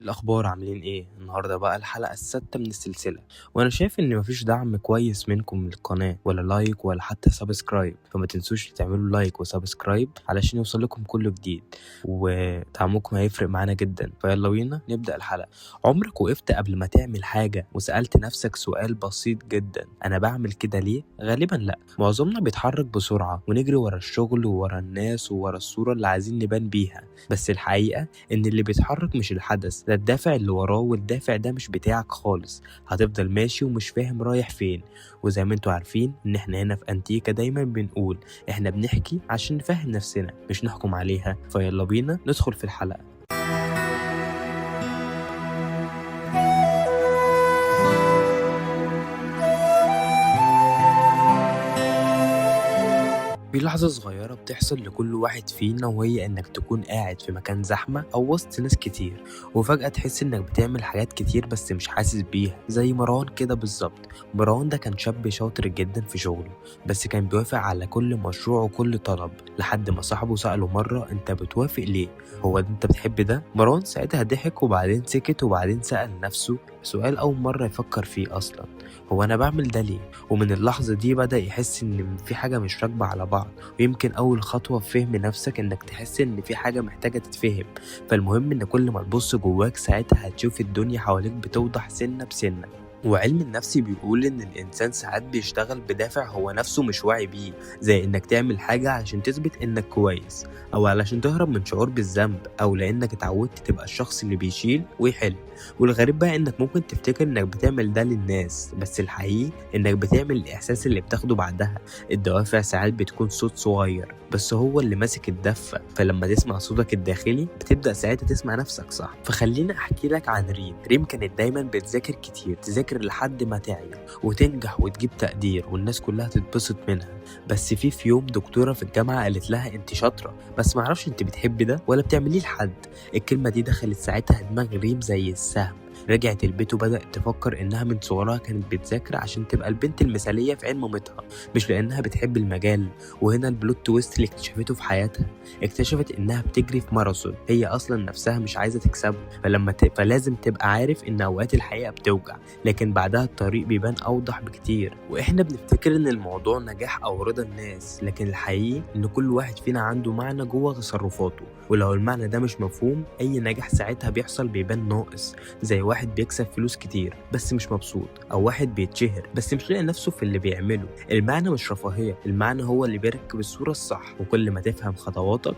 الأخبار عاملين إيه؟ النهاردة بقى الحلقة السادسة من السلسلة، وأنا شايف إن مفيش دعم كويس منكم للقناة ولا لايك ولا حتى سبسكرايب، فما تنسوش تعملوا لايك وسبسكرايب علشان يوصل لكم كل جديد، ودعمكم هيفرق معانا جدا. فيلا بينا نبدأ الحلقة. عمرك وقفت قبل ما تعمل حاجة وسألت نفسك سؤال بسيط جدا: أنا بعمل كده ليه؟ غالبا لأ، معظمنا بيتحرك بسرعة ونجري ورا الشغل وورا الناس وورا الصورة اللي عايزين نبان بيها، بس الحقيقة إن اللي بيتحرك مش الحدث، ده الدافع اللي وراه، والدافع ده مش بتاعك خالص. هتفضل ماشي ومش فاهم رايح فين. وزي ما انتوا عارفين إن احنا هنا في أنتيكا دايما بنقول احنا بنحكي عشان نفهم نفسنا مش نحكم عليها. فيلا بينا ندخل في الحلقة. في لحظة صغيرة بتحصل لكل واحد فينا، وهي إنك تكون قاعد في مكان زحمة أو وسط ناس كتير، وفجأة تحس إنك بتعمل حاجات كتير بس مش حاسس بيها، زي مروان كده بالظبط. مروان ده كان شاب شاطر جدا في شغله، بس كان بيوافق على كل مشروع وكل طلب، لحد ما صاحبه سأله مرة: أنت بتوافق ليه؟ هو ده أنت بتحب ده؟ مروان ساعتها ضحك وبعدين سكت وبعدين سأل نفسه سؤال أول مرة يفكر فيه أصلا: هو أنا بعمل ده ليه؟ ومن اللحظة دي بدأ يحس إن في حاجة مش راكبة على بعض. ويمكن أول خطوة في فهم نفسك إنك تحس إن في حاجة محتاجة تتفهم. فالمهم إن كل ما تبص جواك ساعتها هتشوف الدنيا حواليك بتوضح سنة بسنة. وعلم النفس بيقول إن الإنسان ساعات بيشتغل بدافع هو نفسه مش واعي بيه، زي إنك تعمل حاجة عشان تثبت إنك كويس، أو علشان تهرب من شعور بالذنب، أو لأنك اتعودت تبقى الشخص اللي بيشيل ويحل. والغريب بقى إنك ممكن تفتكر إنك بتعمل ده للناس، بس الحقيقي إنك بتعمل الإحساس اللي بتاخده بعدها. الدوافع ساعات بتكون صوت صغير بس هو اللي ماسك الدفة، فلما تسمع صوتك الداخلي بتبدأ ساعتها تسمع نفسك صح. فخلينا أحكي لك عن ريم كانت دايما بتذاكر كتير، تذاكر لحد ما تعيا وتنجح وتجيب تقدير والناس كلها تتبسط منها. بس في يوم دكتورة في الجامعة قالت لها: انت شاطرة بس معرفش انت بتحبي ده ولا بتعمليه لحد. الكلمة دي دخلت ساعتها دماغ ريم زي السهم. رجعت البيت وبدأت تفكر إنها من صغرها كانت بتذاكر عشان تبقى البنت المثالية في عين مامتها، مش لأنها بتحب المجال. وهنا البلوت تويست اللي اكتشفته في حياتها: اكتشفت إنها بتجري في ماراثون هي أصلا نفسها مش عايزة تكسبه. فلازم تبقى عارف إن أوقات الحقيقة بتوجع، لكن بعدها الطريق بيبان أوضح بكتير. وإحنا بنفتكر إن الموضوع نجاح أو رضا الناس، لكن الحقيقي إن كل واحد فينا عنده معنى جوه تصرفاته، ولو المعنى ده مش مفهوم أي نجاح ساعتها بيحصل بيبان ناقص. زي واحد بيكسب فلوس كتير بس مش مبسوط، أو واحد بيتشهر بس مش لاقي نفسه في اللي بيعمله. المعنى مش رفاهية، المعنى هو اللي بيركب الصورة الصح. وكل ما تفهم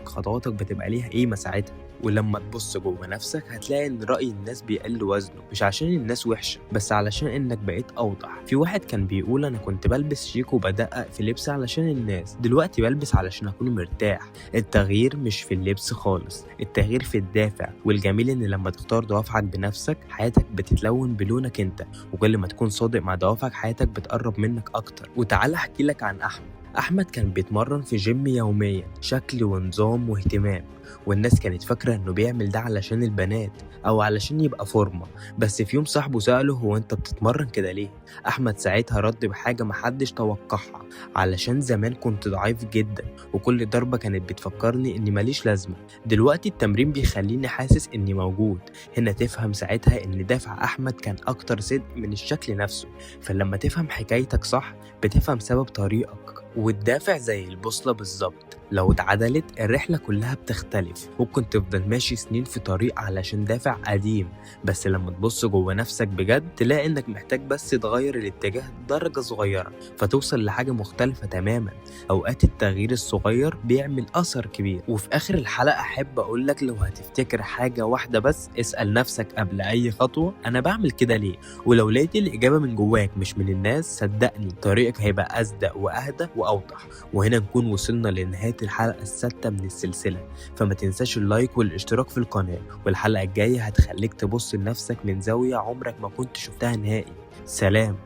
خطواتك بتبقى ليها قيمة ساعتها. ولما تبص جوه نفسك هتلاقي ان رأي الناس بيقل وزنه، مش عشان الناس وحشة بس علشان انك بقيت اوضح. في واحد كان بيقول: انا كنت بلبس شيك وبدقق في لبسي علشان الناس، دلوقتي بلبس علشان اكون مرتاح. التغيير مش في اللبس خالص، التغيير في الدافع. والجميل ان لما تختار دوافعك بنفسك حياتك بتتلون بلونك انت، وكل ما تكون صادق مع دوافعك حياتك بتقرب منك اكتر. وتعال احكي لك عن احمد كان بيتمرن في جيم يوميا، شكل ونظام واهتمام، والناس كانت فاكرة انه بيعمل ده علشان البنات او علشان يبقى فورمة. بس في يوم صاحبه سأله: هو انت بتتمرن كده ليه؟ احمد ساعتها رد بحاجة محدش توقعها: علشان زمان كنت ضعيف جدا وكل ضربة كانت بتفكرني اني ماليش لازمة، دلوقتي التمرين بيخليني حاسس اني موجود. هنا تفهم ساعتها ان دافع احمد كان اكتر صدق من الشكل نفسه. فلما تفهم حكايتك صح بتفهم سبب طريقك. والدافع زي البوصلة بالظبط، لو اتعدلت الرحلة كلها بتختلف. ممكن تفضل ماشي سنين في طريق علشان دافع قديم، بس لما تبص جوه نفسك بجد تلاقي انك محتاج بس تغير الاتجاه درجة صغيرة فتوصل لحاجة مختلفة تماما. اوقات التغيير الصغير بيعمل اثر كبير. وفي اخر الحلقة احب اقولك: لو هتفتكر حاجة واحدة بس اسأل نفسك قبل اي خطوة: انا بعمل كده ليه؟ ولو لقيت الاجابة من جواك مش من الناس صدقني طريقك هيبقى اصدق واهدى واوضح. وهنا نكون وصلنا لنهاية الحلقة السادسة من السلسلة. فما تنساش اللايك والاشتراك في القناة، والحلقة الجاية هتخليك تبص لنفسك من زاوية عمرك ما كنت شفتها نهائي. سلام.